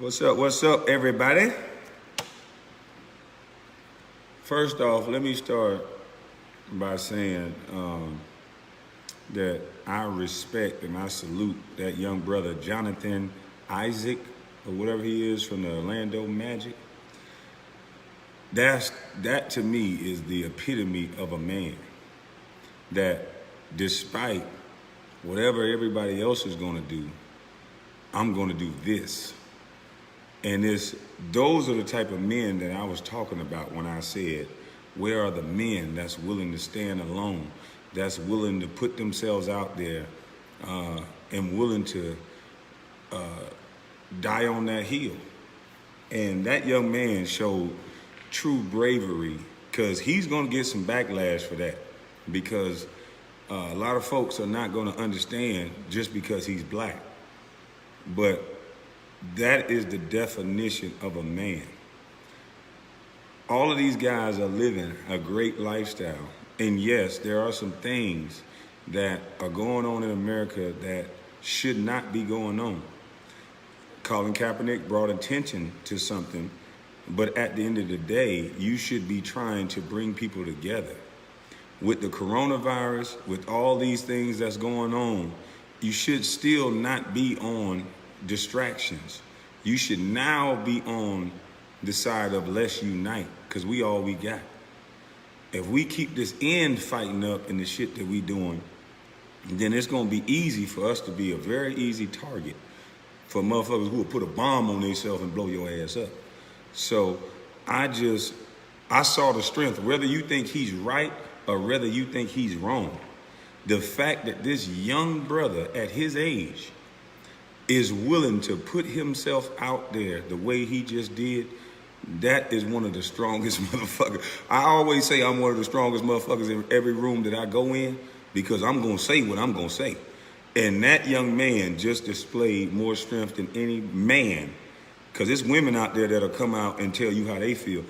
What's up, everybody? First off, let me start by saying that I respect and I salute that young brother, Jonathan Isaac, or whatever he is from the Orlando Magic. That to me is the epitome of a man that despite whatever everybody else is gonna do, I'm gonna do this. And those are the type of men that I was talking about when I said, where are the men that's willing to stand alone, that's willing to put themselves out there and willing to die on that hill? And that young man showed true bravery, because he's going to get some backlash for that, because a lot of folks are not going to understand just because he's black. But that is the definition of a man. All of these guys are living a great lifestyle. And yes, there are some things that are going on in America that should not be going on. Colin Kaepernick brought attention to something, but at the end of the day, you should be trying to bring people together. With the coronavirus, with all these things that's going on, you should still not be on distractions. You should now be on the side of let's unite, because we all we got. If we keep this fighting up in the shit that we doing, then it's going to be easy for us to be a very easy target for motherfuckers who will put a bomb on themselves and blow your ass up. So I saw the strength, whether you think he's right or whether you think he's wrong. The fact that this young brother at his age is willing to put himself out there the way he just did, that is one of the strongest motherfuckers. I always say I'm one of the strongest motherfuckers in every room that I go in, because I'm going to say what I'm going to say. And that young man just displayed more strength than any man, because there's women out there that'll come out and tell you how they feel.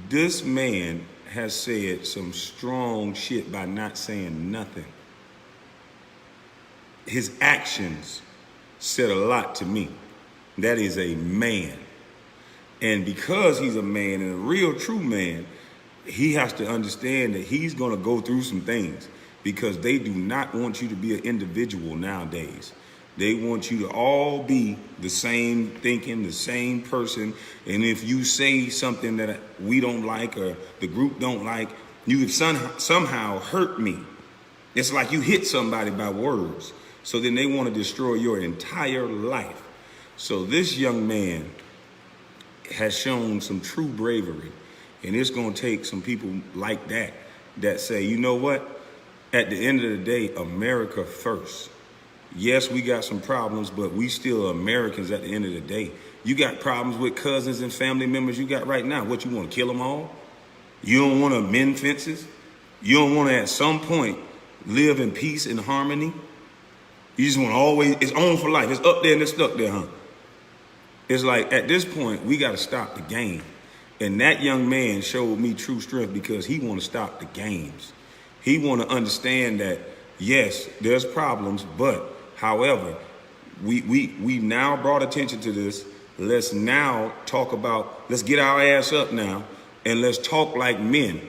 This man has said some strong shit by not saying nothing. His actions said a lot to me. That is a man. And because he's a man and a real true man, he has to understand that he's going to go through some things, because they do not want you to be an individual nowadays. They want you to all be the same thinking, the same person. And if you say something that we don't like or the group don't like, you have somehow hurt me. It's like you hit somebody by words. So then they want to destroy your entire life. So this young man has shown some true bravery. And it's going to take some people like that say, you know what? At the end of the day, America first. Yes, we got some problems, but we still Americans at the end of the day. You got problems with cousins and family members you got right now. What, you want to kill them all? You don't want to mend fences? You don't want to at some point live in peace and harmony? You just want to always, it's on for life. It's up there and it's stuck there, huh? It's like, at this point, we got to stop the game. And that young man showed me true strength, because he want to stop the games. He want to understand that, yes, there's problems, but however, we now brought attention to this. Let's now talk about, let's get our ass up now, and let's talk like men.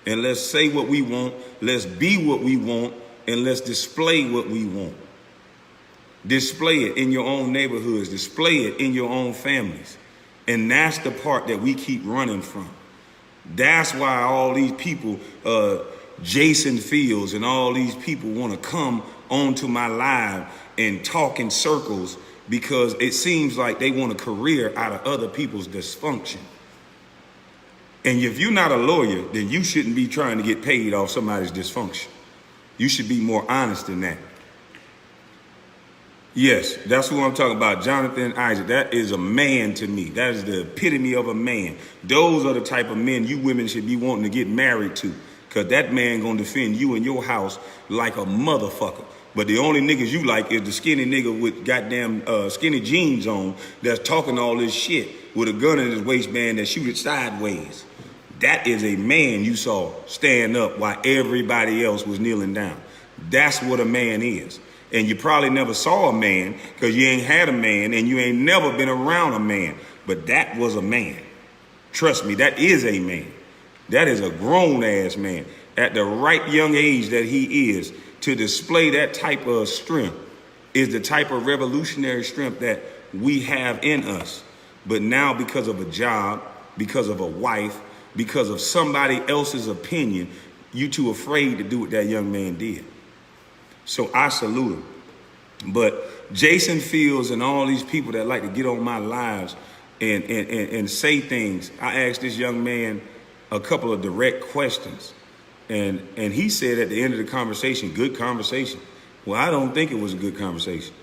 And let's say what we want, let's be what we want, and let's display what we want. Display it in your own neighborhoods, display it in your own families. And that's the part that we keep running from. That's why all these people, Jason Fields and all these people want to come onto my live and talk in circles, because it seems like they want a career out of other people's dysfunction. And if you're not a lawyer, then you shouldn't be trying to get paid off somebody's dysfunction. You should be more honest than that. Yes, that's who I'm talking about, Jonathan Isaac. That is a man to me. That is the epitome of a man. Those are the type of men you women should be wanting to get married to, because that man gonna defend you and your house like a motherfucker. But the only niggas you like is the skinny nigga with goddamn skinny jeans on that's talking all this shit with a gun in his waistband that shoot it sideways. That is a man you saw stand up while everybody else was kneeling down. That's what a man is. And you probably never saw a man because you ain't had a man and you ain't never been around a man. But that was a man. Trust me, that is a man. That is a grown-ass man at the right young age that he is to display that type of strength is the type of revolutionary strength that we have in us. But now because of a job, because of a wife, because of somebody else's opinion, you too afraid to do what that young man did. So I salute him. But Jason Fields and all these people that like to get on my lives and say things, I asked this young man a couple of direct questions. And he said at the end of the conversation, good conversation. Well, I don't think it was a good conversation.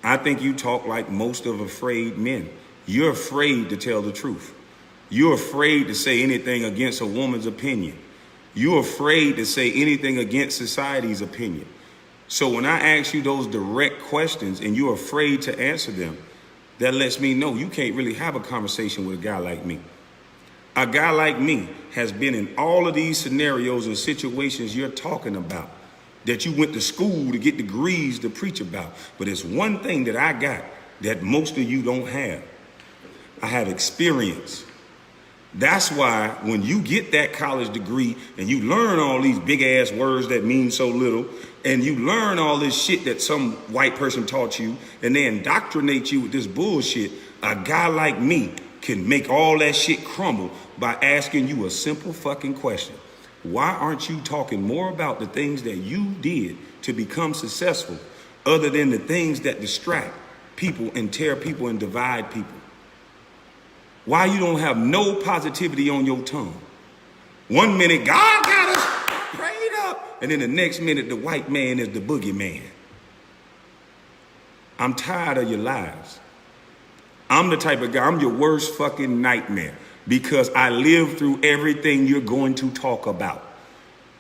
I think you talk like most of afraid men. You're afraid to tell the truth. You're afraid to say anything against a woman's opinion. You're afraid to say anything against society's opinion. So when I ask you those direct questions and you're afraid to answer them, that lets me know you can't really have a conversation with a guy like me. A guy like me has been in all of these scenarios and situations you're talking about, that you went to school to get degrees to preach about. But it's one thing that I got that most of you don't have. I have experience. That's why when you get that college degree and you learn all these big ass words that mean so little, and you learn all this shit that some white person taught you, and they indoctrinate you with this bullshit, a guy like me can make all that shit crumble by asking you a simple fucking question. Why aren't you talking more about the things that you did to become successful other than the things that distract people and tear people and divide people? Why you don't have no positivity on your tongue? One minute, God got us prayed up, and then the next minute, the white man is the boogeyman. I'm tired of your lies. I'm the type of guy, I'm your worst fucking nightmare because I live through everything you're going to talk about.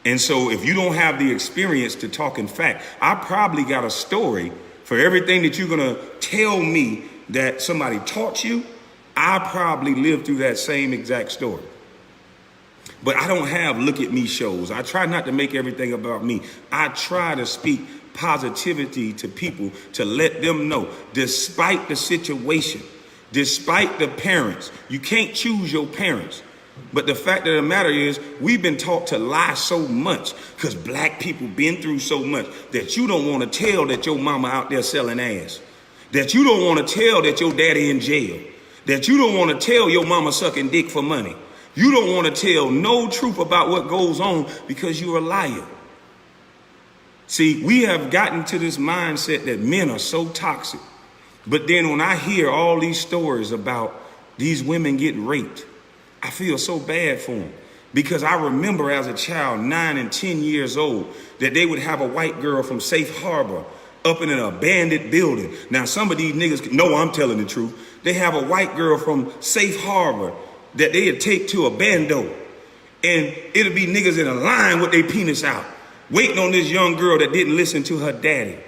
And so if you don't have the experience to talk in fact, I probably got a story for everything that you're going to tell me that somebody taught you. I probably lived through that same exact story. But I don't have look at me shows. I try not to make everything about me. I try to speak positivity to people to let them know, despite the situation, despite the parents, you can't choose your parents. But the fact of the matter is, we've been taught to lie so much because black people been through so much that you don't want to tell that your mama out there selling ass, that you don't want to tell that your daddy in jail, that you don't want to tell your mama sucking dick for money. You don't want to tell no truth about what goes on because you're a liar. See, we have gotten to this mindset that men are so toxic. But then when I hear all these stories about these women getting raped, I feel so bad for them. Because I remember as a child, 9 and 10 years old, that they would have a white girl from Safe Harbor up in an abandoned building. Now, some of these niggas know I'm telling the truth. They have a white girl from Safe Harbor that they'd take to a bando. And it'll be niggas in a line with their penis out, waiting on this young girl that didn't listen to her daddy.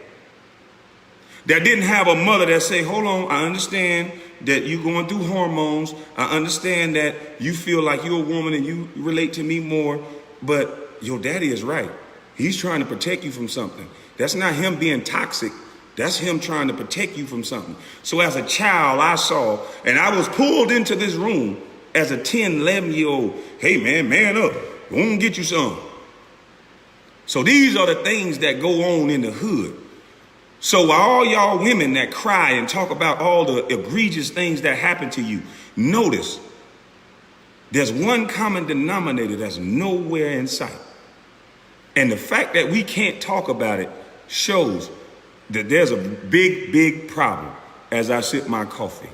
That didn't have a mother that say, hold on, I understand that you're going through hormones. I understand that you feel like you're a woman and you relate to me more, but your daddy is right. He's trying to protect you from something. That's not him being toxic. That's him trying to protect you from something. So as a child, I saw, and I was pulled into this room as a 10, 11-year-old. Hey, man up. Go on and get you some. So these are the things that go on in the hood. So while all y'all women that cry and talk about all the egregious things that happen to you, notice there's one common denominator that's nowhere in sight. And the fact that we can't talk about it shows that there's a big, big problem as I sip my coffee.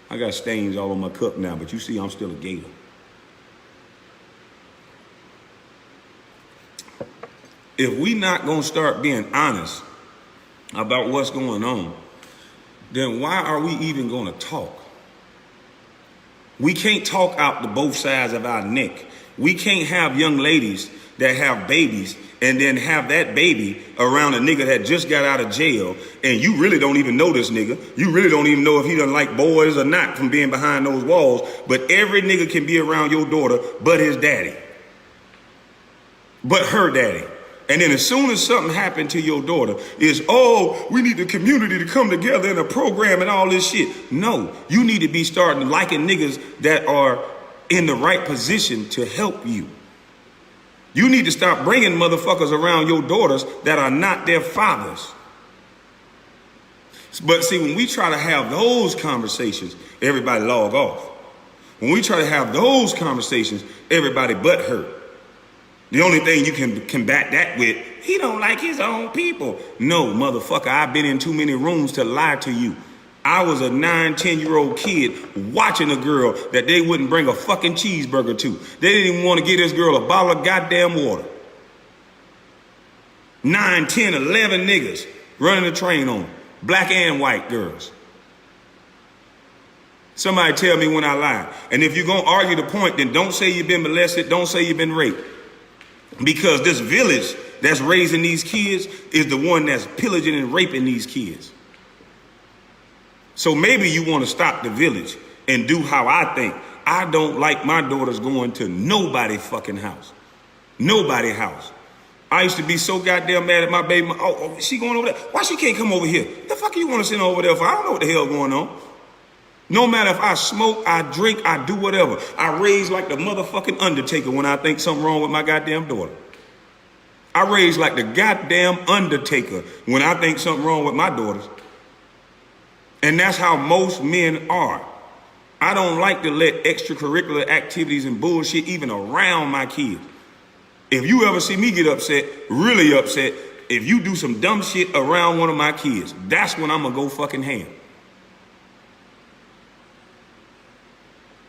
I got stains all on my cup now, but you see I'm still a gator. If we not going to start being honest about what's going on, then why are we even going to talk? We can't talk out the both sides of our neck. We can't have young ladies that have babies and then have that baby around a nigga that just got out of jail and you really don't even know this nigga. You really don't even know if he doesn't like boys or not from being behind those walls. But every nigga can be around your daughter but his daddy. But her daddy. And then as soon as something happened to your daughter, is, oh, we need the community to come together in a program and all this shit. No, you need to be starting liking niggas that are in the right position to help you. You need to stop bringing motherfuckers around your daughters that are not their fathers. But see, when we try to have those conversations, everybody log off. When we try to have those conversations, everybody butt hurt. The only thing you can combat that with, he don't like his own people. No, motherfucker, I've been in too many rooms to lie to you. I was a 9, 10-year-old kid watching a girl that they wouldn't bring a fucking cheeseburger to. They didn't even want to give this girl a bottle of goddamn water. 9, 10, 11 niggas running the train on them. Black and white girls. Somebody tell me when I lie. And if you're going to argue the point, then don't say you've been molested. Don't say you've been raped. Because this village that's raising these kids is the one that's pillaging and raping these kids. So maybe you want to stop the village and do how I think. I don't like my daughters going to nobody fucking house. Nobody house. I used to be so goddamn mad at my baby. Oh, she going over there. Why she can't come over here? The fuck you want to send her over there for? I don't know what the hell going on. No matter if I smoke, I drink, I do whatever. I raise like the motherfucking Undertaker when I think something wrong with my goddamn daughter. I raise like the goddamn Undertaker when I think something wrong with my daughters. And that's how most men are. I don't like to let extracurricular activities and bullshit even around my kids. If you ever see me get upset, really upset, if you do some dumb shit around one of my kids, that's when I'm gonna go fucking ham.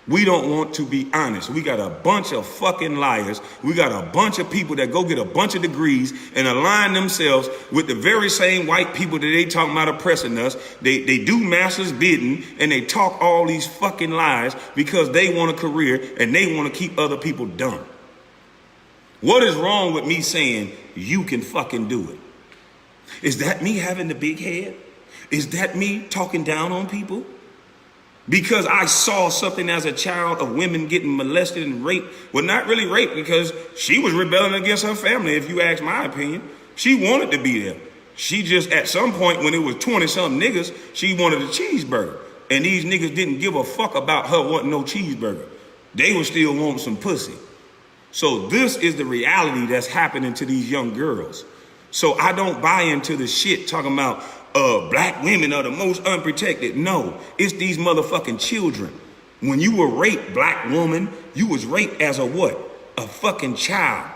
We don't want to be honest. We got a bunch of fucking liars. We got a bunch of people that go get a bunch of degrees and align themselves with the very same white people that they talking about oppressing us. They do master's bidding and they talk all these fucking lies because they want a career and they want to keep other people dumb. What is wrong with me saying you can fucking do it? Is that me having the big head? Is that me talking down on people? Because I saw something as a child of women getting molested and raped. Well, not really raped because she was rebelling against her family, if you ask my opinion. She wanted to be there. She just, at some point when it was 20-something niggas, she wanted a cheeseburger. And these niggas didn't give a fuck about her wanting no cheeseburger. They were still wanting some pussy. So this is the reality that's happening to these young girls. So I don't buy into the shit talking about black women are the most unprotected. No, it's these motherfucking children. When you were raped, black woman, you was raped as a what? A fucking child.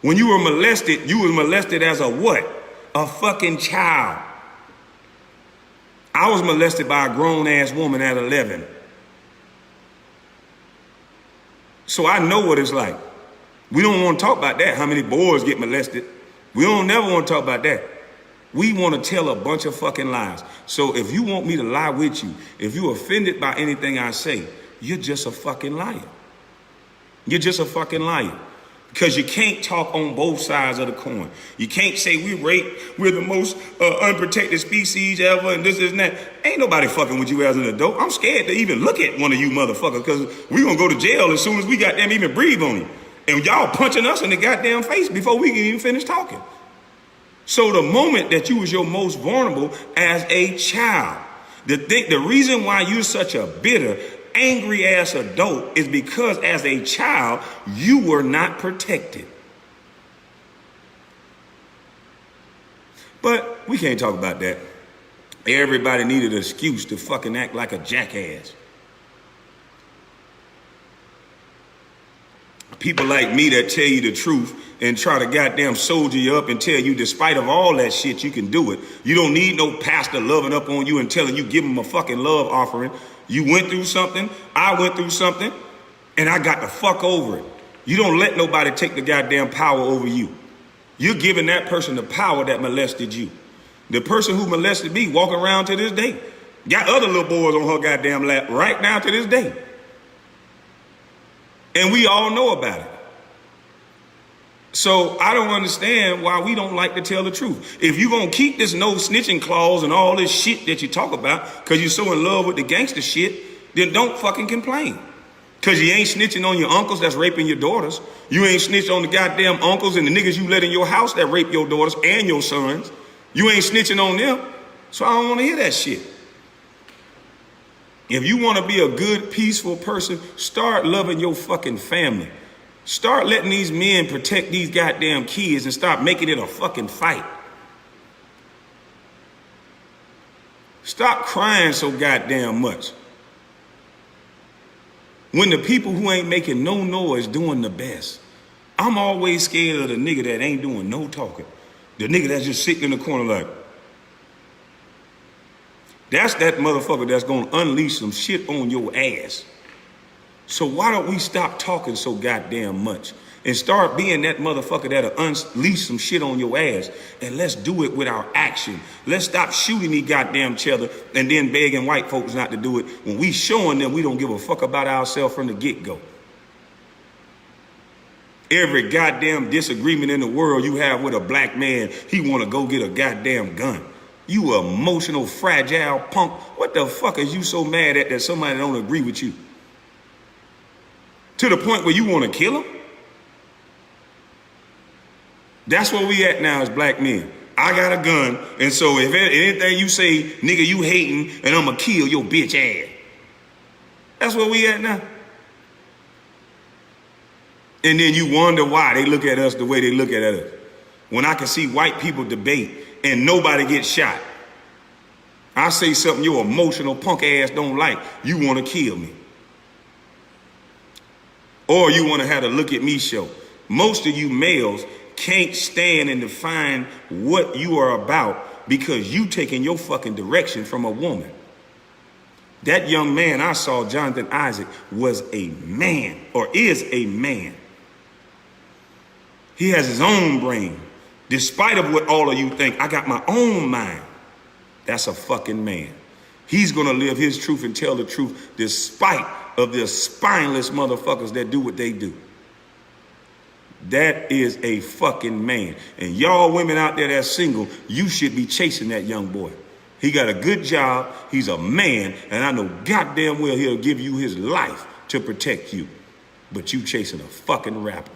When you were molested, you was molested as a what? A fucking child. I was molested by a grown-ass woman at 11. So I know what it's like. We don't want to talk about that, how many boys get molested. We don't never want to talk about that. We want to tell a bunch of fucking lies. So if you want me to lie with you, if you're offended by anything I say, you're just a fucking liar. You're just a fucking liar. Because you can't talk on both sides of the coin. You can't say we're the most unprotected species ever and this and that. Ain't nobody fucking with you as an adult. I'm scared to even look at one of you motherfuckers because we're going to go to jail as soon as we goddamn even breathe on you. And y'all punching us in the goddamn face before we can even finish talking. So the moment that you was your most vulnerable as a child, the reason why you're such a bitter, angry ass adult is because as a child, you were not protected. But we can't talk about that. Everybody needed an excuse to fucking act like a jackass. People like me that tell you the truth and try to goddamn soldier you up and tell you despite of all that shit, you can do it. You don't need no pastor loving up on you and telling you give him a fucking love offering. You went through something, I went through something, and I got the fuck over it. You don't let nobody take the goddamn power over you. You're giving that person the power that molested you. The person who molested me walking around to this day. Got other little boys on her goddamn lap right now to this day. And we all know about it. So I don't understand why we don't like to tell the truth. If you're going to keep this no snitching clause and all this shit that you talk about because you're so in love with the gangster shit, then don't fucking complain. Because you ain't snitching on your uncles that's raping your daughters. You ain't snitching on the goddamn uncles and the niggas you let in your house that rape your daughters and your sons. You ain't snitching on them. So I don't want to hear that shit. If you want to be a good, peaceful person, start loving your fucking family. Start letting these men protect these goddamn kids and stop making it a fucking fight. Stop crying so goddamn much. When the people who ain't making no noise doing the best. I'm always scared of the nigga that ain't doing no talking. The nigga that's just sitting in the corner like, that's that motherfucker that's gonna unleash some shit on your ass. So why don't we stop talking so goddamn much and start being that motherfucker that'll unleash some shit on your ass, and let's do it with our action. Let's stop shooting each goddamn each other and then begging white folks not to do it when we showing them we don't give a fuck about ourselves from the get-go. Every goddamn disagreement in the world you have with a black man, he wanna go get a goddamn gun. You emotional, fragile punk. What the fuck is you so mad at that somebody don't agree with you? To the point where you want to kill him? That's where we at now as black men. I got a gun, and so if anything you say, nigga, you hating, and I'm going to kill your bitch ass. That's where we at now. And then you wonder why they look at us the way they look at us. When I can see white people debate and nobody gets shot. I say something your emotional punk ass don't like, you want to kill me. Or you want to have a look at me show. Most of you males can't stand and define what you are about because you taking your fucking direction from a woman. That young man I saw, Jonathan Isaac, was a man, or is a man. He has his own brain. Despite of what all of you think, I got my own mind. That's a fucking man. He's gonna live his truth and tell the truth despite of the spineless motherfuckers that do what they do. That is a fucking man. And y'all women out there that's single, you should be chasing that young boy. He got a good job, he's a man, and I know goddamn well he'll give you his life to protect you. But you chasing a fucking rapper.